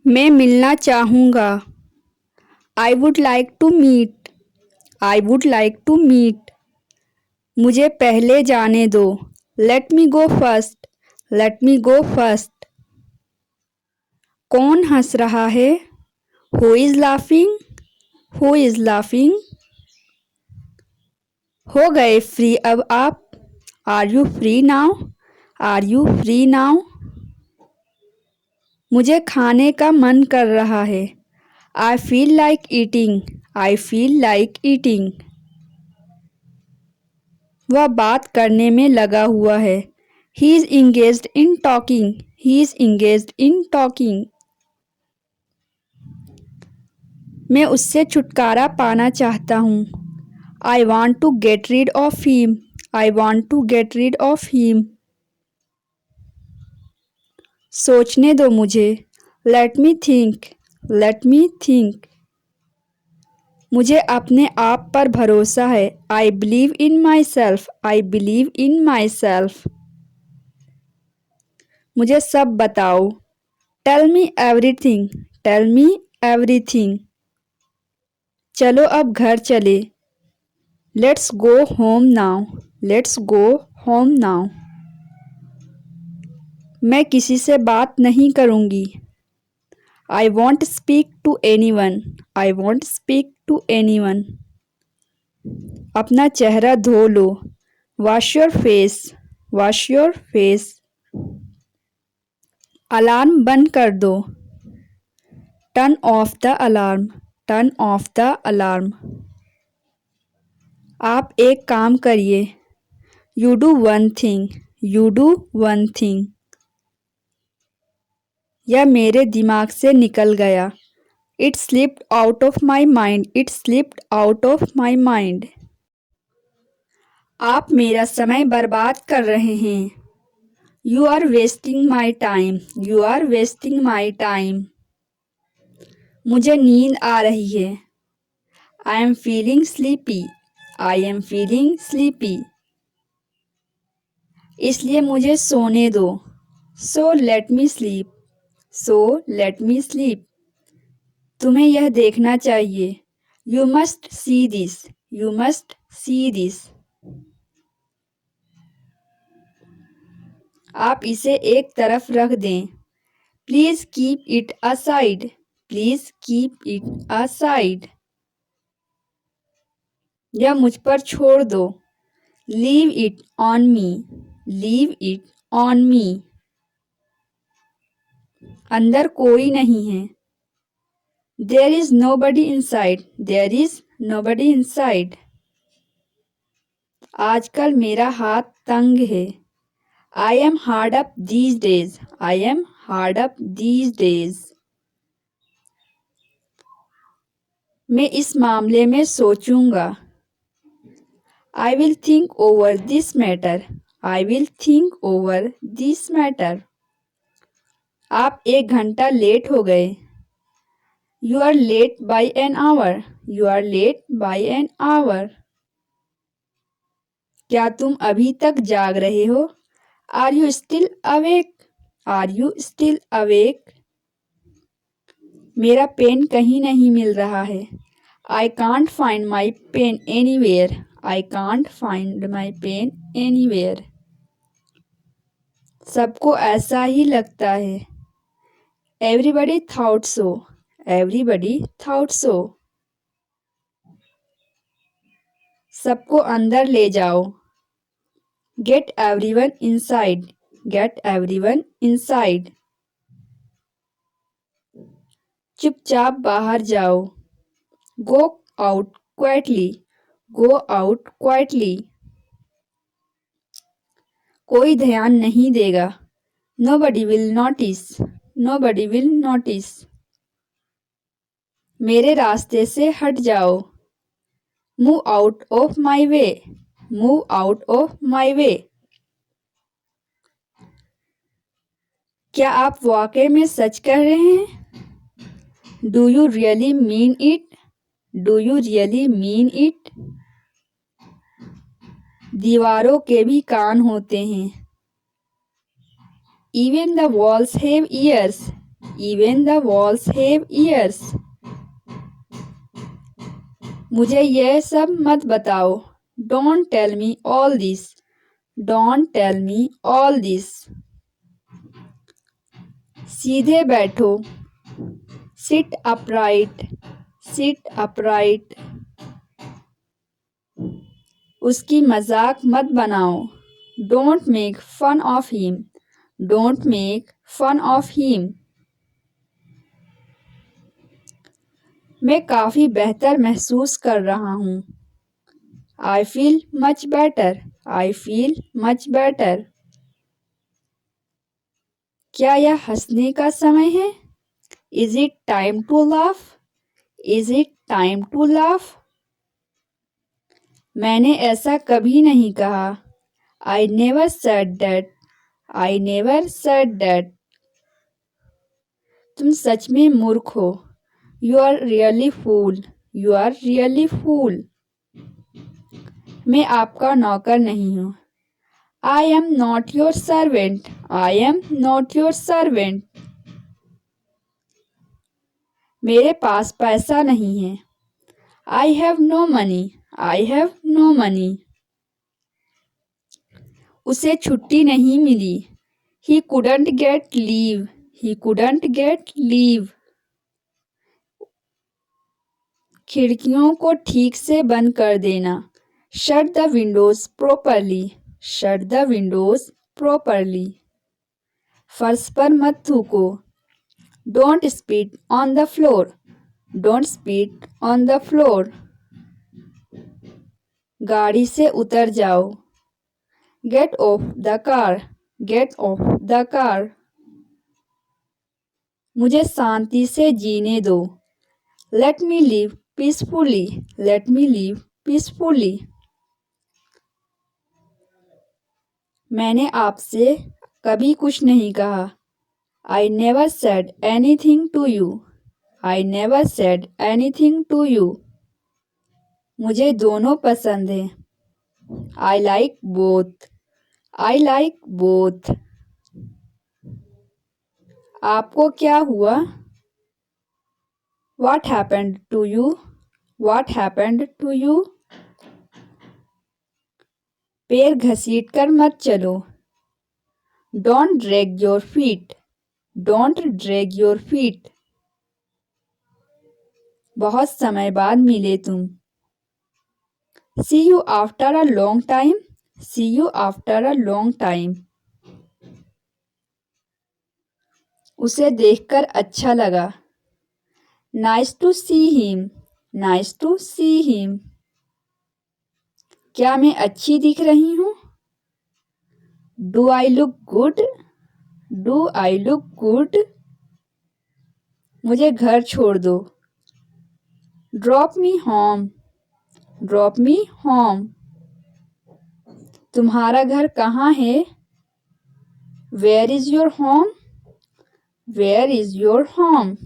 मैं मिलना चाहूँगा। I would like to meet. I would like to meet. मुझे पहले जाने दो। Let me go first. Let me go first. कौन हंस रहा है? Who is laughing? Who is laughing? हो गए फ्री अब आप? Are you free now? Are you free now? मुझे खाने का मन कर रहा है। I feel like eating. I feel like eating. वह बात करने में लगा हुआ है। ही is engaged in talking. He is engaged in talking. मैं उससे छुटकारा पाना चाहता हूँ। I want to get rid of him. I want to get rid of him. सोचने दो मुझे। Let me think. Let me think. मुझे अपने आप पर भरोसा है। I believe in myself. I believe in myself. मुझे सब बताओ। Tell me everything. Tell me everything. चलो अब घर चले। Let's go home now. Let's go home now. मैं किसी से बात नहीं करूँगी। I won't speak to anyone. I won't speak to anyone. अपना चेहरा धो लो। Wash your face. Wash your face. Alarm बंद कर दो। Turn off the alarm. Turn off the alarm. आप एक काम करिए। You do one thing. You do one thing. यह मेरे दिमाग से निकल गया। It slipped out of my mind. It slipped out of my mind. आप मेरा समय बर्बाद कर रहे हैं। You are wasting my time. You are wasting my time. मुझे नींद आ रही है। I am feeling sleepy. I am feeling sleepy. इसलिए मुझे सोने दो। So let me sleep. So let me sleep. तुम्हें यह देखना चाहिए। You must see this. You must see this. आप इसे एक तरफ रख दें। Please keep it aside. Please keep it aside. यह मुझ पर छोड़ दो। Leave it on me. Leave it on me. अंदर कोई नहीं है। There is nobody inside. There is nobody inside. आजकल मेरा हाथ तंग है। I am hard up these days. I am hard up these days. मैं इस मामले में सोचूंगा। I will think over this matter. I will think over this matter. आप 1 घंटा लेट हो गए। You are late by an hour. You are late by an hour. क्या तुम अभी तक जाग रहे हो? Are you still awake? Are you still awake? मेरा पेन कहीं नहीं मिल रहा है। I can't find my pen anywhere. I can't find my pen anywhere. सबको ऐसा ही लगता है। Everybody thought so. Everybody thought so. सबको अंदर ले जाओ। Get everyone inside. Get everyone inside. चुपचाप बाहर जाओ। गो out quietly. Go out quietly. कोई ध्यान नहीं देगा। Nobody will notice. Nobody will notice. मेरे रास्ते से हट जाओ। Move out of my way. Move out of my way. क्या आप वाकई में सच कह रहे हैं? Do you really mean it? Do you really mean it? दीवारों के भी कान होते हैं। Even the walls have ears. Even the walls have ears. मुझे यह सब मत बताओ. Don't tell me all this. Don't tell me all this. सीधे बैठो. Sit upright. Sit upright. उसकी मजाक मत बनाओ. Don't make fun of him. Don't make fun of him. मैं काफ़ी बेहतर महसूस कर रहा हूँ. I feel much better. I feel much better. क्या यह हंसने का समय है? Is it time to laugh? Is it time to laugh? मैंने ऐसा कभी नहीं कहा. I never said that. I never said that. तुम सच में मूर्ख हो. You are really fool. You are really fool. मैं आपका नौकर नहीं हूँ. I am not your servant. I am not your servant. मेरे पास पैसा नहीं है. I have no money. I have no money. उसे छुट्टी नहीं मिली. He couldn't get leave. He couldn't get leave. खिड़कियों को ठीक से बंद कर देना. Shut the windows properly. Shut the windows properly. फर्श पर मत थूको. Don't spit on the floor. Don't spit on the floor. गाड़ी से उतर जाओ. Get off the car. Get off the car. मुझे शांति से जीने दो. Let me live peacefully. Let me live peacefully. मैंने आपसे कभी कुछ नहीं कहा. I never said anything to you. I never said anything to you. मुझे दोनों पसंद है. I like both. I like both. आपको क्या हुआ? What happened to you? What happened to you? पैर घसीटकर मत चलो. Don't drag your feet. Don't drag your feet. बहुत समय बाद मिले तुम. See you after a long time. See you after a long time. उसे देखकर अच्छा लगा. Nice to see him. Nice to see him. क्या मैं अच्छी दिख रही हूँ? Do I look good? Do I look good? मुझे घर छोड़ दो. Drop me home. Drop me home. तुम्हारा घर कहाँ है? Where is your home? Where is your home?